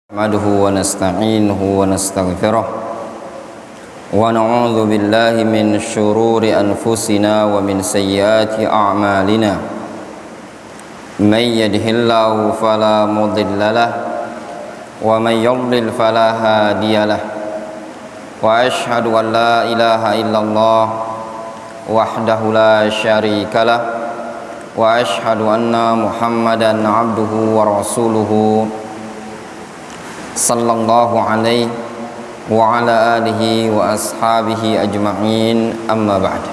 نحمده ونستعينه ونستغفره ونعوذ بالله من شرور أنفسنا ومن سيئات أعمالنا من يهده الله فلا مضل له ومن يضلل فلا هادي له وأشهد أن لا إله إلا الله وحده لا شريك له وأشهد أن محمدا عبده ورسوله sallallahu alaihi wa ala alihi wa ashabihi ajma'in, amma ba'd.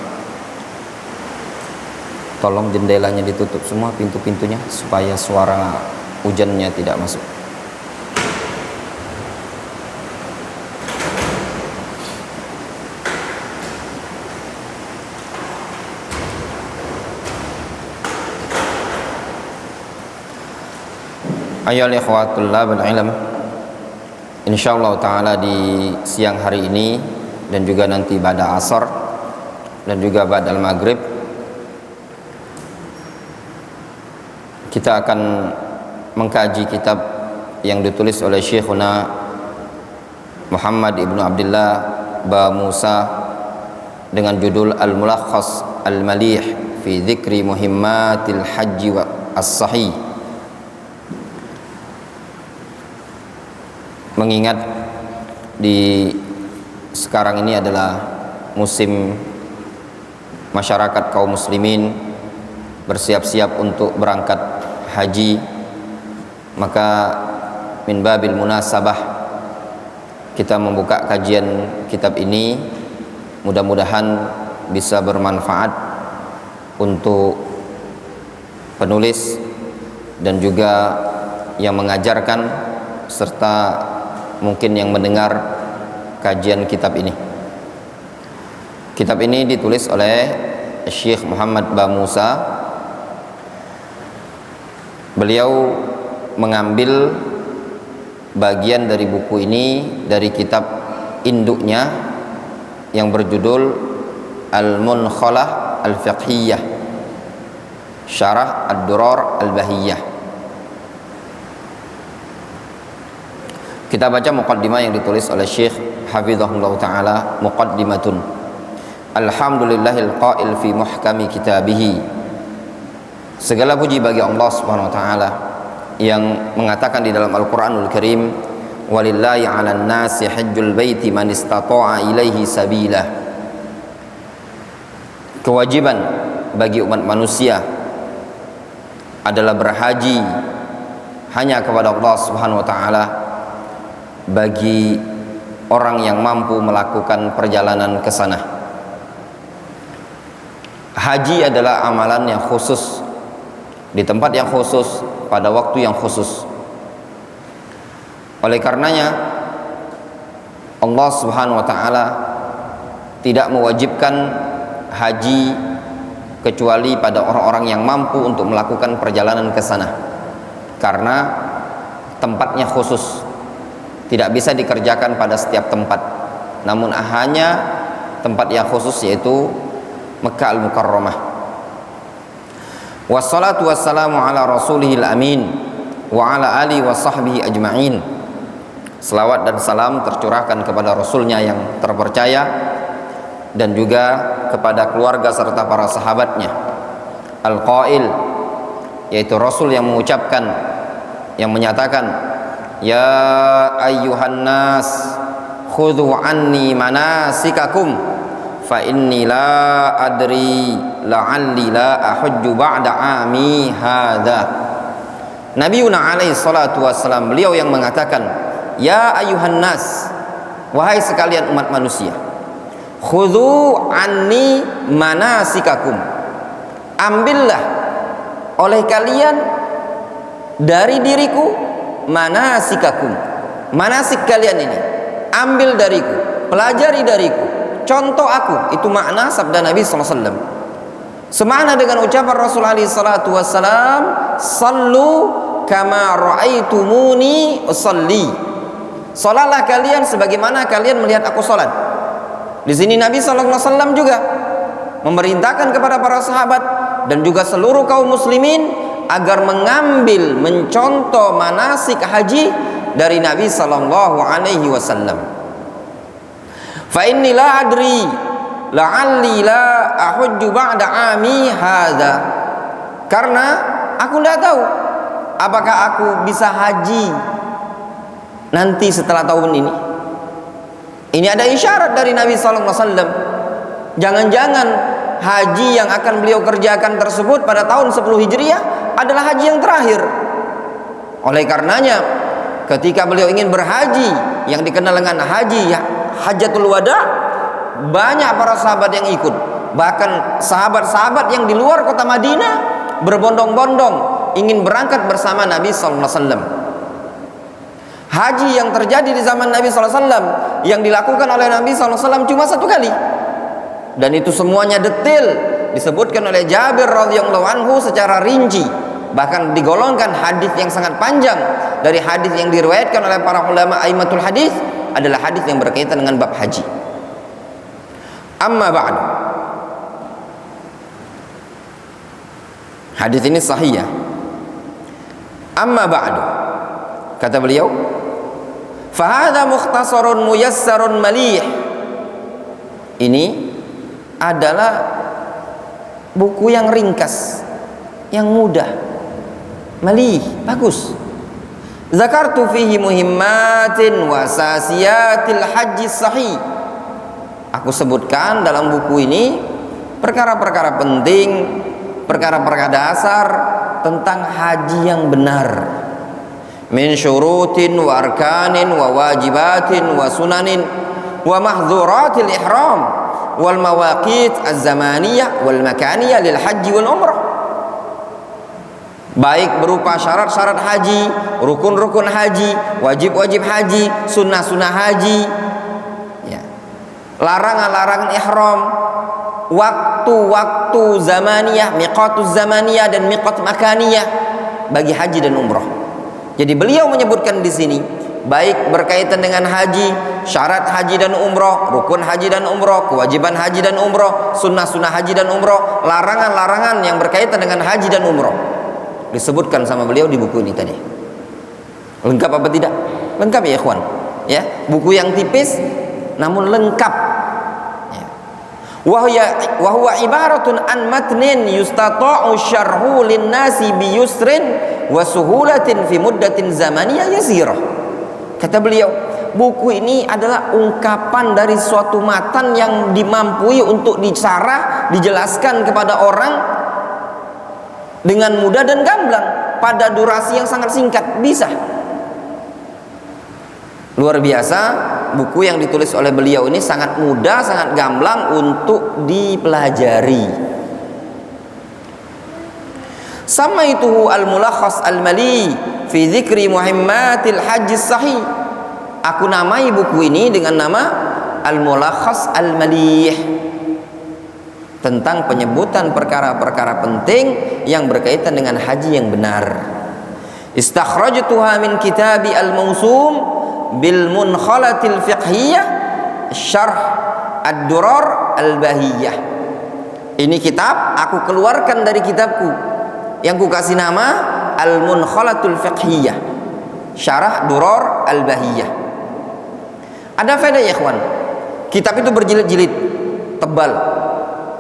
Tolong jendelanya ditutup semua, pintu-pintunya, supaya suara hujannya tidak masuk. Ayyuhal ikhwatul labul ilm, insyaallah ta'ala di siang hari ini dan juga nanti pada asar dan juga pada maghrib kita akan mengkaji kitab yang ditulis oleh Syekhuna Muhammad ibnu Abdullah Ba Musa dengan judul Al-Mulakhas Al-Malih fi Dzikri Muhimmatil Hajji wa As-Sahih. Mengingat di sekarang ini adalah musim masyarakat kaum muslimin bersiap-siap untuk berangkat haji, maka min babil munasabah kita membuka kajian kitab ini, mudah-mudahan bisa bermanfaat untuk penulis dan juga yang mengajarkan serta mungkin yang mendengar kajian kitab ini. Kitab ini ditulis oleh Syekh Muhammad Ba Musa. Beliau mengambil bagian dari buku ini dari kitab induknya yang berjudul Al-Munkhalah Al-Fiqhiyah Syarah Ad-Durar Al-Bahiyah. Kita baca muqaddimah yang ditulis oleh Syekh Hafizahullah Ta'ala. Muqaddimatun. Alhamdulillahil qail fi muhkami kitabih. Segala puji bagi Allah Subhanahu wa taala yang mengatakan di dalam Al-Qur'anul Karim, walillahi 'alan nasi hajjul baiti man istata'a ilaihi sabila. Kewajiban bagi umat manusia adalah berhaji hanya kepada Allah Subhanahu wa taala bagi orang yang mampu melakukan perjalanan ke sana. Haji adalah amalan yang khusus, di tempat yang khusus, pada waktu yang khusus. Oleh karenanya Allah Subhanahu wa taala tidak mewajibkan haji kecuali pada orang-orang yang mampu untuk melakukan perjalanan ke sana, karena tempatnya khusus. Tidak bisa dikerjakan pada setiap tempat, namun hanya tempat yang khusus, yaitu Mekkah Al-Mukarramah. Wassalatu wassalamu ala rasulihil amin wa ala alihi wa sahbihi ajma'in. Selawat dan salam tercurahkan kepada Rasulnya yang terpercaya dan juga kepada keluarga serta para sahabatnya. Al-Qail, yaitu Rasul yang mengucapkan, yang menyatakan, ya ayyuhan nas khudhu anni manasikakum fa inni la adri la'alli la ahujju ba'da ami hadha. Nabiuna alaihi salatu wassalam, beliau yang mengatakan, ya ayyuhan nas, wahai sekalian umat manusia, khudhu anni manasikakum, ambillah oleh kalian dari diriku manasikakum, manasik kalian ini, ambil dariku, pelajari dariku, contoh aku. Itu makna sabda Nabi SAW. Semana dengan ucapan Rasul alaihi salatu wassalam, sallu kama ra'aitumuni usalli, salatlah kalian sebagaimana kalian melihat aku salat. Di sini Nabi SAW juga memerintahkan kepada para sahabat dan juga seluruh kaum muslimin agar mengambil, mencontoh manasik haji dari Nabi sallallahu alaihi wasallam. Fa inni la adri la'alli la ahujju ba'da ami hadza. Karena aku tidak tahu apakah aku bisa haji nanti setelah tahun ini. Ini ada isyarat dari Nabi sallallahu alaihi wasallam. Jangan-jangan haji yang akan beliau kerjakan tersebut pada tahun 10 Hijriah adalah haji yang terakhir. Oleh karenanya, ketika beliau ingin berhaji yang dikenal dengan haji Hajjatul Wada, banyak para sahabat yang ikut. Bahkan sahabat-sahabat yang di luar kota Madinah berbondong-bondong ingin berangkat bersama Nabi sallallahu alaihi wasallam. Haji yang terjadi di zaman Nabi sallallahu alaihi wasallam yang dilakukan oleh Nabi sallallahu alaihi wasallam cuma 1 kali. Dan itu semuanya detail disebutkan oleh Jabir radhiyallahu anhu secara rinci. Bahkan digolongkan hadis yang sangat panjang dari hadis yang diriwayatkan oleh para ulama aimatul hadis adalah hadis yang berkaitan dengan bab haji. Amma ba'd. Hadis ini sahih ya. Amma ba'du. Kata beliau, fa hadza mukhtasarun muyassarun malih. Ini adalah buku yang ringkas, yang mudah, malih, bagus. Zakartu fihi muhimmatin wa asasiyatil haji sahih. Aku sebutkan dalam buku ini perkara-perkara penting, perkara-perkara dasar tentang haji yang benar. Min syurutin wa arkanin wa wajibatin wa sunanin wa mahdzuratil ihram wal mawaqit az-zamaniyah wal makaniyah lil haji wal umrah. Baik berupa syarat-syarat haji, rukun-rukun haji, wajib-wajib haji, sunnah-sunnah haji, ya, larangan-larangan ihram, waktu-waktu zamaniyah, miqatuz zamaniyah dan miqat makaniyah bagi haji dan umrah. Jadi beliau menyebutkan di sini baik berkaitan dengan haji, syarat haji dan umrah, rukun haji dan umrah, kewajiban haji dan umrah, sunnah-sunnah haji dan umrah, larangan-larangan yang berkaitan dengan haji dan umrah. Disebutkan sama beliau di buku ini tadi. Lengkap apa tidak? Lengkap ya ikhwan. Ya, buku yang tipis namun lengkap. Ya. Wa huwa ibaratun an matnin yustata'u syarhu lin-nasi bi yusrin wa suhulatin fi muddatin zamaniyah yasirah. Kata beliau, buku ini adalah ungkapan dari suatu matan yang dimampui untuk dicarah, dijelaskan kepada orang dengan mudah dan gamblang pada durasi yang sangat singkat. Bisa. Luar biasa, buku yang ditulis oleh beliau ini sangat mudah, sangat gamblang untuk dipelajari. Samaituhu al-mulakhas al-mali fi dzikri muhimmatil haji sahih. Aku namai buku ini dengan nama al-mulakhas al-malih, tentang penyebutan perkara-perkara penting yang berkaitan dengan haji yang benar. Istakhrajtuha min kitabi al-mawsum bil munkhalatil fiqhiyah syarh ad-durar al-bahiyah. Ini kitab aku keluarkan dari kitabku yang ku kasih nama al-munkhalatul fiqhiyah syarah durar al-bahiyah. Ada faedah ya ikhwan, kitab itu berjilid-jilid, tebal,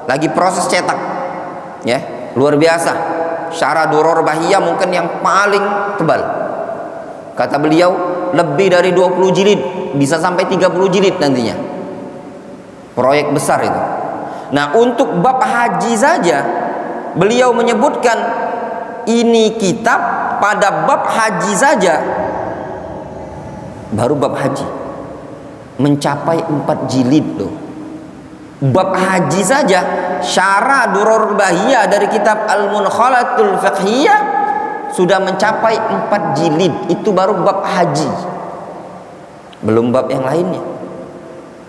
lagi proses cetak, ya, luar biasa. Syarah Duror Bahiyah mungkin yang paling tebal. Kata beliau lebih dari 20 jilid, bisa sampai 30 jilid nantinya. Proyek besar itu. Nah, untuk bab haji saja beliau menyebutkan ini kitab pada bab haji saja, baru bab haji mencapai 4 jilid loh. Bab haji saja syarah Durarul Bahiyah dari kitab Al-Munkhalatul Fiqhiyah sudah mencapai 4 jilid. Itu baru bab haji, belum bab yang lainnya,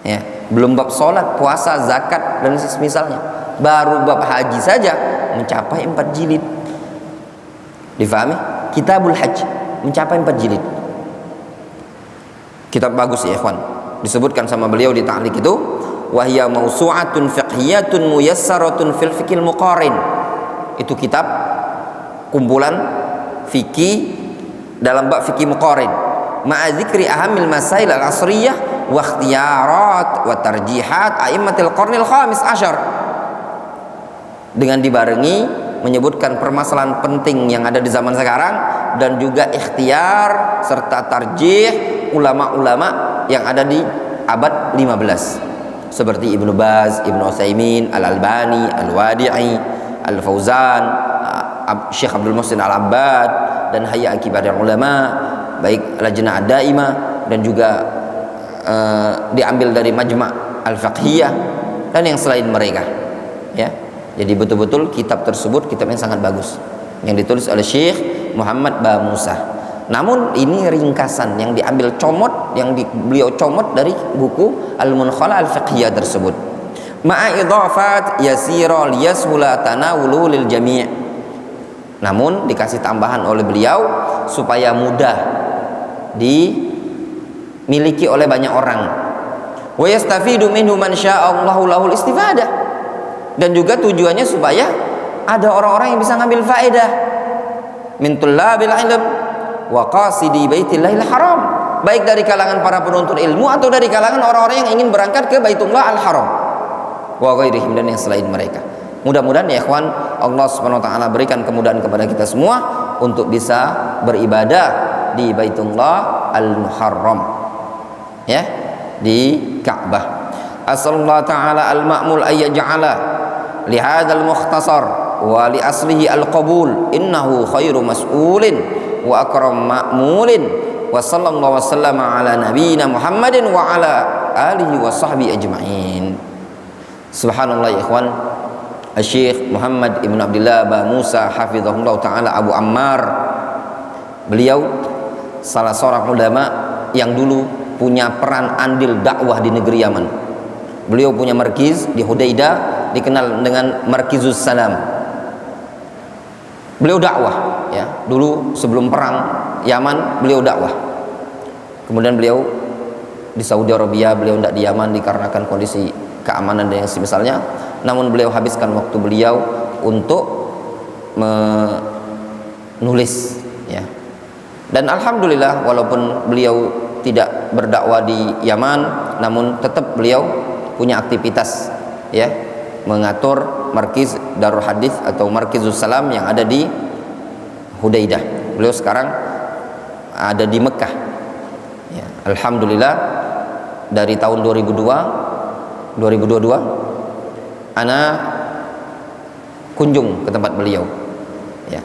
ya, belum bab sholat, puasa, zakat dan semisalnya. Baru bab haji saja mencapai 4 jilid. Difahami? Kitabul Hajj mencapai 4 jilid. Kitab bagus ya ikhwan. Disebutkan sama beliau di ta'liq itu, wahya mausu'atun fiqhiyatun muyassaratun fil fiqhil muqarin. Itu kitab kumpulan fikih dalam bab fikih muqarin. ma'a dzikri ahamil masail al-asriyah wa ikhtiyarat wa tarjihat a'immatil qarnil khamis asyar, dengan dibarengi menyebutkan permasalahan penting yang ada di zaman sekarang dan juga ikhtiar serta tarjih ulama-ulama yang ada di abad 15 seperti Ibnu Baz, Ibnu Utsaimin, Al-Albani, Al-Wadi'i, Al-Fauzan, Syekh Abdul Muhsin Al-Abbad, dan hayya kibar ulama baik Lajnah Ad-Daimah dan juga diambil dari Majma' Al-Fiqhiyah dan yang selain mereka, ya. Jadi betul-betul kitab tersebut kitab yang sangat bagus yang ditulis oleh Syekh Muhammad Ba Musa. Namun ini ringkasan yang diambil comot, yang beliau comot dari buku Al-Munqalah Al-Fiqhiyah tersebut. Ma'a idhafat yasira liyashula tanawulu lil jami'. Namun dikasih tambahan oleh beliau supaya mudah dimiliki oleh banyak orang. Wa yastafidu minhu man sya'allahu lahul istifadah. Dan juga tujuannya supaya ada orang-orang yang bisa ngambil faedah min tullabil ilm wa qasidi baitillahil haram, baik dari kalangan para penuntut ilmu atau dari kalangan orang-orang yang ingin berangkat ke Baitullah al-Haram wa ghairihim dan yang selain mereka. Mudah-mudahan ya ikhwan, Allah Subhanahu wa taala berikan kemudahan kepada kita semua untuk bisa beribadah di Baitullah al-Muharram, ya, di Ka'bah. Asallallahu ta'ala al-ma'mul ayyaj'ala li hadzal mukhtasar wa li aslihi al-qabul innahu khairu mas'ulin wa akram ma'mulin wa sallallahu wasallam ala nabiyyina Muhammadin wa ala alihi wa sahbihi ajma'in. Subhanallah ya ikhwan, Syekh Muhammad Ibn Abdullah Ba Musa hafizahullah ta'ala Abu Ammar, beliau salah seorang ulama yang dulu punya peran andil dakwah di negeri Yaman. Beliau punya markiz di Hudaidah dikenal dengan Markizus Salam. Beliau dakwah, ya. Dulu sebelum perang Yaman beliau dakwah. Kemudian beliau di Saudi Arabia, beliau tidak di Yaman dikarenakan kondisi keamanan dan yang semisalnya. Namun beliau habiskan waktu beliau untuk menulis, ya. Dan alhamdulillah walaupun beliau tidak berdakwah di Yaman, namun tetap beliau punya aktivitas, ya, mengatur markiz Darul Hadis atau Markizus Salam yang ada di Hudaidah. Beliau sekarang ada di Mekah, ya. Alhamdulillah dari tahun 2022 ana kunjung ke tempat beliau, ya.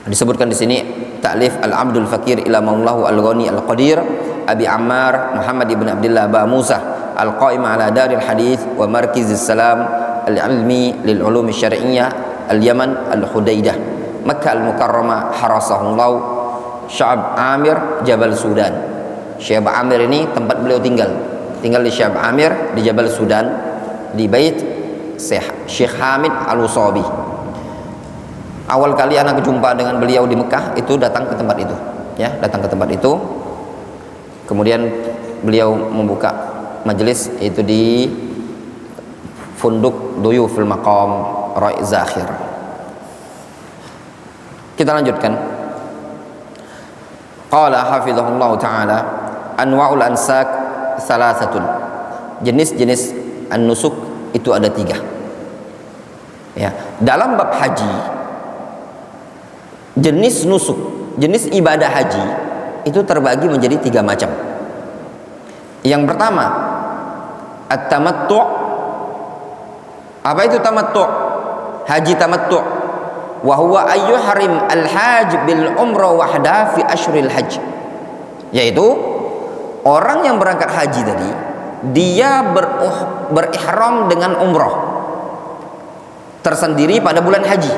Disebutkan di sini ta'lif Al-Abdul Fakir ila Maulahu Al-Ghani Al-Qadir Abi Ammar Muhammad ibn Abdullah Ba Musa Al-Qaim ala Daril Hadith wa Markizus Salam Al-Ilmi lil Ulum Syar'iyyah Al-Yaman Al-Hudaidah Makkah Al-Mukarramah harasahullah Sya'ab Amir Jabal Sudan. Sya'ab Amir ini tempat beliau tinggal di Sya'ab Amir di Jabal Sudan di bait Syekh Hamid Al-Usabi. Awal kali anak jumpa dengan beliau di Mekah itu datang ke tempat itu, ya, datang ke tempat itu. Kemudian beliau membuka majelis itu di Funduk Duyuful Maqam Ra'i Zakhir. Kita lanjutkan. Qala hafizahullah ta'ala anwa'ul ansak salasatun. Jenis-jenis an-nusuk itu ada 3. Ya, dalam bab haji jenis nusuk, jenis ibadah haji itu terbagi menjadi 3 macam. Yang pertama at-tamattu'. Apa itu tamattu'? Haji tamattu'. Wa huwa ayyuhrim al-hajj bil umrah wahda fi asyril hajj. Yaitu orang yang berangkat haji tadi dia berihram dengan umrah tersendiri pada bulan haji.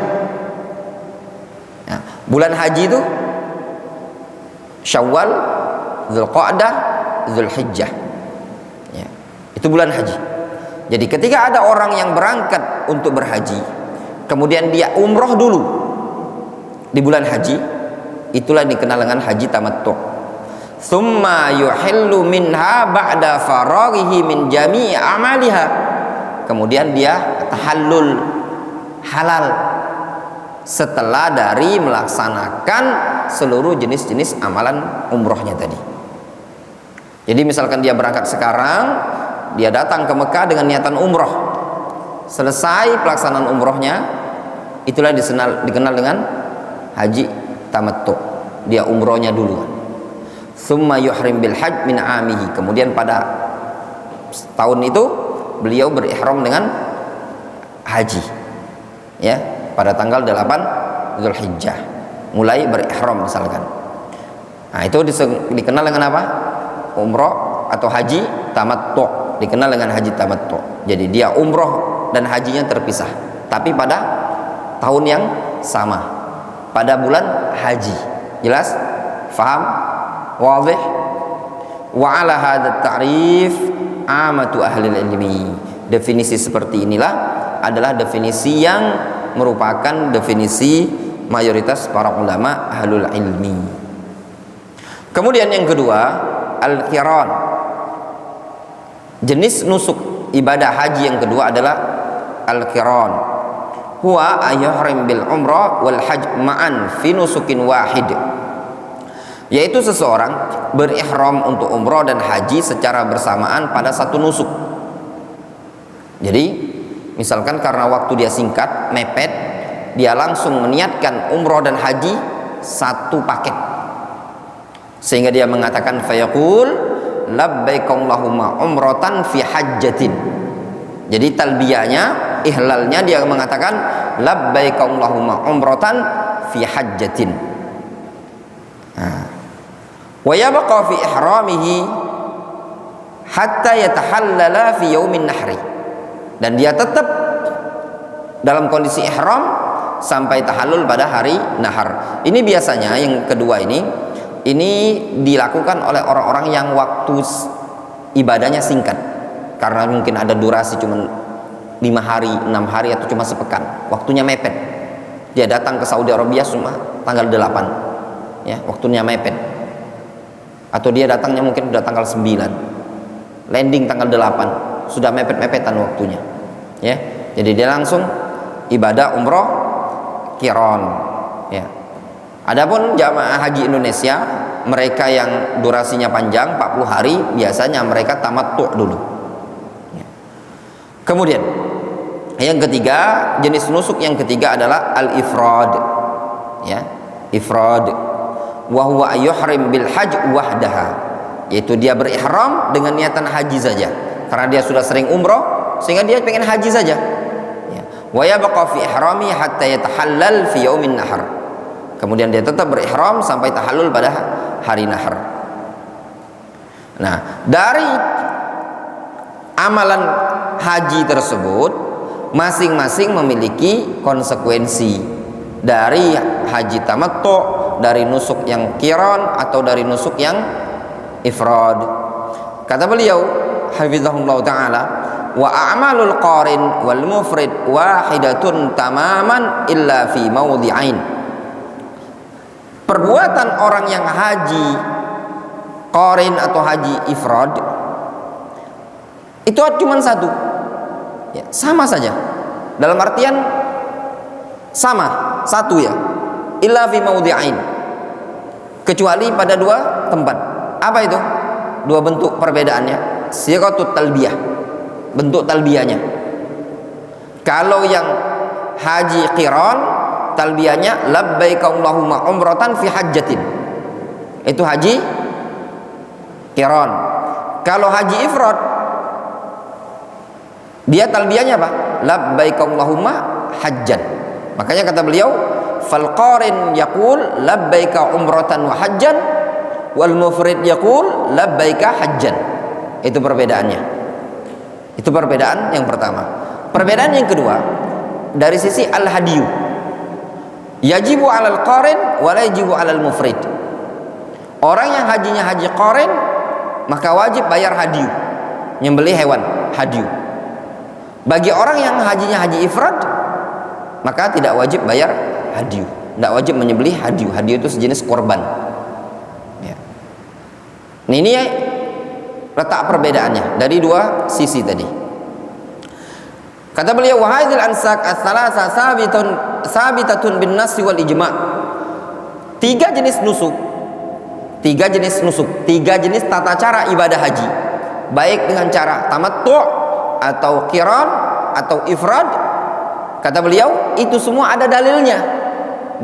Ya, bulan haji itu Syawal, Dzulqa'dah, Dzulhijjah. Ya, itu bulan haji. Jadi ketika ada orang yang berangkat untuk berhaji, kemudian dia umroh dulu di bulan haji, itulah yang dikenal dengan haji tamattu'. Tsumma yuhillu minha ba'da faraghihi min jami'i amaliha. Kemudian dia tahallul, halal setelah dari melaksanakan seluruh jenis-jenis amalan umrohnya tadi. Jadi misalkan dia berangkat sekarang, dia datang ke Mekah dengan niatan umroh, selesai pelaksanaan umrohnya, itulah dikenal dengan haji tamattu. Dia umrohnya duluan. Tsumma yuhrim bil hajj min amihi. Kemudian pada tahun itu beliau berihram dengan haji. Ya, pada tanggal 8 Zulhijjah mulai berihram misalkan. Nah, itu dikenal dengan apa? Umroh atau haji tamattu. Dikenal dengan haji tamattu. Jadi dia umroh dan hajinya terpisah, tapi pada tahun yang sama, pada bulan haji. Jelas? Faham? Wadih? Wa ala hadha ta'rif amatu ahli ilmi. Definisi seperti inilah adalah definisi yang merupakan definisi mayoritas para ulama ahlul ilmi. Kemudian yang kedua, al-qiran. Jenis nusuk ibadah haji yang kedua adalah al-qiran. Huwa ayyuhrim bil umrah wal hajj ma'an fi nusukin wahid. Yaitu seseorang berihram untuk umrah dan haji secara bersamaan pada satu nusuk. Jadi misalkan karena waktu dia singkat, mepet, dia langsung meniatkan umrah dan haji satu paket, sehingga dia mengatakan fayaqul labbaik Allahumma umratan fi hajjatin. Jadi talbiyahnya, ihlalnya dia mengatakan labbaik Allahumma umratan fi hajjatin. Wa yabqa fi ihramihi hatta yatahallala fi yaumin nahri. Dan dia tetap dalam kondisi ihram sampai tahallul pada hari nahar. Ini biasanya yang kedua ini dilakukan oleh orang-orang yang waktu ibadahnya singkat, karena mungkin ada durasi cuma 5 hari, 6 hari atau cuma sepekan, waktunya mepet. Dia datang ke Saudi Arabia cuma tanggal 8, ya, waktunya mepet. Atau dia datangnya mungkin sudah tanggal 9, landing tanggal 8, sudah mepet-mepetan waktunya, ya. Jadi dia langsung ibadah umroh qiran, ya. Adapun jamaah haji Indonesia, mereka yang durasinya panjang 40 hari, biasanya mereka tamattu dulu, ya. Kemudian yang ketiga, jenis nusuk yang ketiga adalah al-ifrad, ya, ifrad. Wa huwa ayyuhrim bil hajj wahdaha, yaitu dia berihram dengan niatan haji saja, karena dia sudah sering umroh sehingga dia pengen haji saja, ya. Wa yabqa fi ihrami hatta yatahallal fi yaumin nahar. Kemudian dia tetap berihram sampai tahallul pada hari nahar. Nah, dari amalan haji tersebut masing-masing memiliki konsekuensi. Dari haji tamattu, dari nusuk yang qiran atau dari nusuk yang ifrad. Kata beliau hafizahullah taala, wa a'malul qarin wal mufrid wahidatun tamaman illa fi mawdi'ain. Perbuatan orang yang haji qarin atau haji ifrad itu cuma satu, ya, sama saja, dalam artian sama, satu, ya, illa fi mawdi'ain, kecuali pada dua tempat. Apa itu? Dua bentuk perbedaannya. Sighatut talbiyah, bentuk talbiyahnya. Kalau yang haji qiran, talbiyahnya labbaik Allahumma umratan fi hajjatin, itu haji qiran. Kalau haji ifrad, dia talbiyahnya apa? Labbaik Allahumma hajjan. Makanya kata beliau, fal qarin yaqul labbaika umratan wa hajjan, wal mufrid yaqul labbaika hajjan. Itu perbedaannya. Itu perbedaan yang pertama. Perbedaan yang kedua, dari sisi al-hadiyu, yajibu 'alal qarin wa la yajibu 'alal mufrid. Orang yang hajinya haji qarin, maka wajib bayar hadiyu, nyembelih hewan hadiyu. Bagi orang yang hajinya haji ifrad, maka tidak wajib bayar hadiyu, tidak wajib menyembelih hadiyu. Hadiyu itu sejenis korban, ya. Ini letak perbedaannya dari dua sisi tadi. Kata beliau, wa hadhil ansak ats-tsalatsa sabitatun bin nas wal ijma'. Tiga jenis nusuk, tiga jenis tata cara ibadah haji, baik dengan cara tamattu' atau qiran atau ifrad. Kata beliau, itu semua ada dalilnya,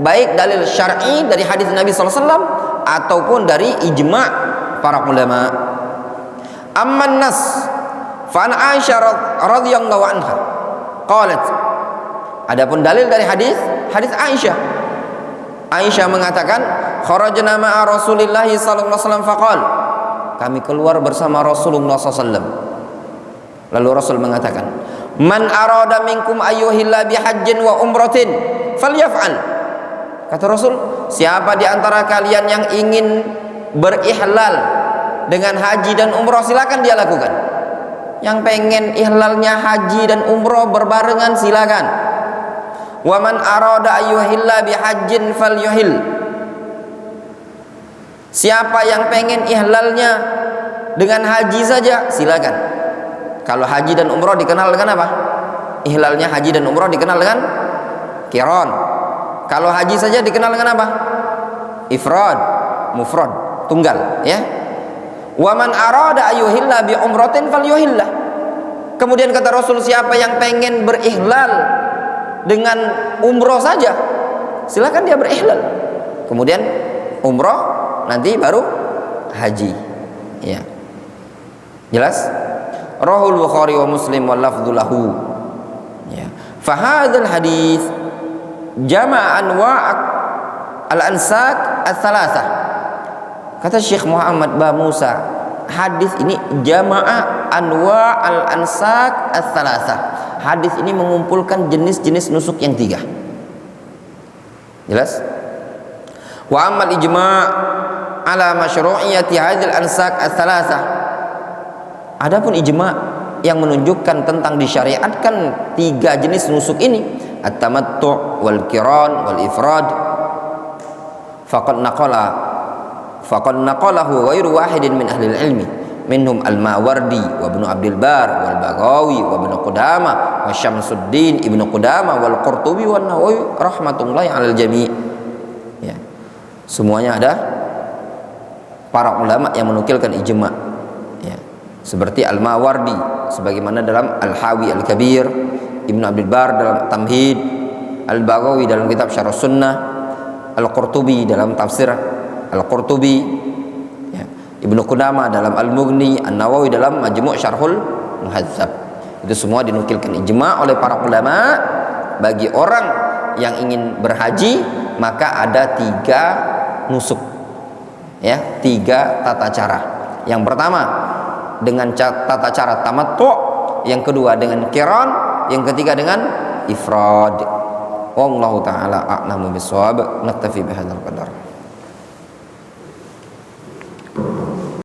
baik dalil syar'i dari hadis Nabi SAW ataupun dari ijma' para ulama. Amman nas fa an Aisyah radhiyallahu anha qalat, adapun dalil dari hadis Aisyah. Aisyah mengatakan, kharajna ma'a Rasulillah sallallahu alaihi wasallam faqal, kami keluar bersama Rasulullah SAW. Lalu Rasul mengatakan, man arada minkum ayyuhilla bihajjin wa umratin falyaf'al. Kata Rasul, siapa di antara kalian yang ingin berihlal dengan haji dan umrah, silakan dia lakukan. Yang pengen ihlalnya haji dan umrah berbarengan, silakan. Wa man arada ayyuhilla bihajjin falyuhil. Siapa yang pengen ihlalnya dengan haji saja, silakan. Kalau haji dan umrah dikenal dengan apa? Ihlalnya haji dan umrah dikenal dengan qiran. Kalau haji saja dikenal dengan apa? Ifrad, mufrad, tunggal, ya. Wa man arada ayyuhilla bi umratin falyuhillah. Kemudian kata Rasul, siapa yang pengen berihlal dengan umrah saja, silakan dia berihlal. Kemudian umrah, nanti baru haji. Ya. Jelas? Rahul Bukhari wa Muslim wal lafdhu lahu. Ya. Fa hadzal hadits jama'a anwa' al-ansak ats-tsalatsah. Kata Syekh Muhammad Ba Musa, hadis ini jama'a anwa' al-ansak ats-tsalatsah. Hadis ini mengumpulkan jenis-jenis nusuk yang tiga. Jelas? Wa ammal ijma' ala masyru'iyyati hadzal ansak ats-tsalatsah. Adapun ijma' yang menunjukkan tentang disyariatkan tiga jenis nusuk ini, at-tamattu' wal qiran wal ifrad, faqad naqalahu ghairu wahidin min ahli ilmi, minhum al-Mawardi wa Ibnu Abdul Bar wal Baghawi wa Ibnu Qudamah wa Syamsuddin Ibnu Qudamah wal Qurtubi wan Nawawi rahmatullahi 'alal jami'. Ya. Semuanya ada para ulama yang menukilkan ijma'. Ya. Seperti Al-Mawardi sebagaimana dalam Al-Hawi Al-Kabir, Ibnu Abdul Bar dalam Tamhid, Al-Baghawi dalam kitab Syarh Sunnah, Al-Qurtubi dalam tafsir Al-Qurtubi, ya. Ibnu Qudamah dalam Al-Mughni, An-Nawawi dalam Majmu' Syarhul Muhadzab. Itu semua dinukilkan ijma' oleh para ulama. Bagi orang yang ingin berhaji, maka ada tiga nusuk, ya, tiga tata cara. Yang pertama dengan tata cara tamattu', yang kedua dengan qiran, yang ketiga dengan ifrad. Wallahu ta'ala a'lamu bis-shawab. Naktafi bihadzal qadar.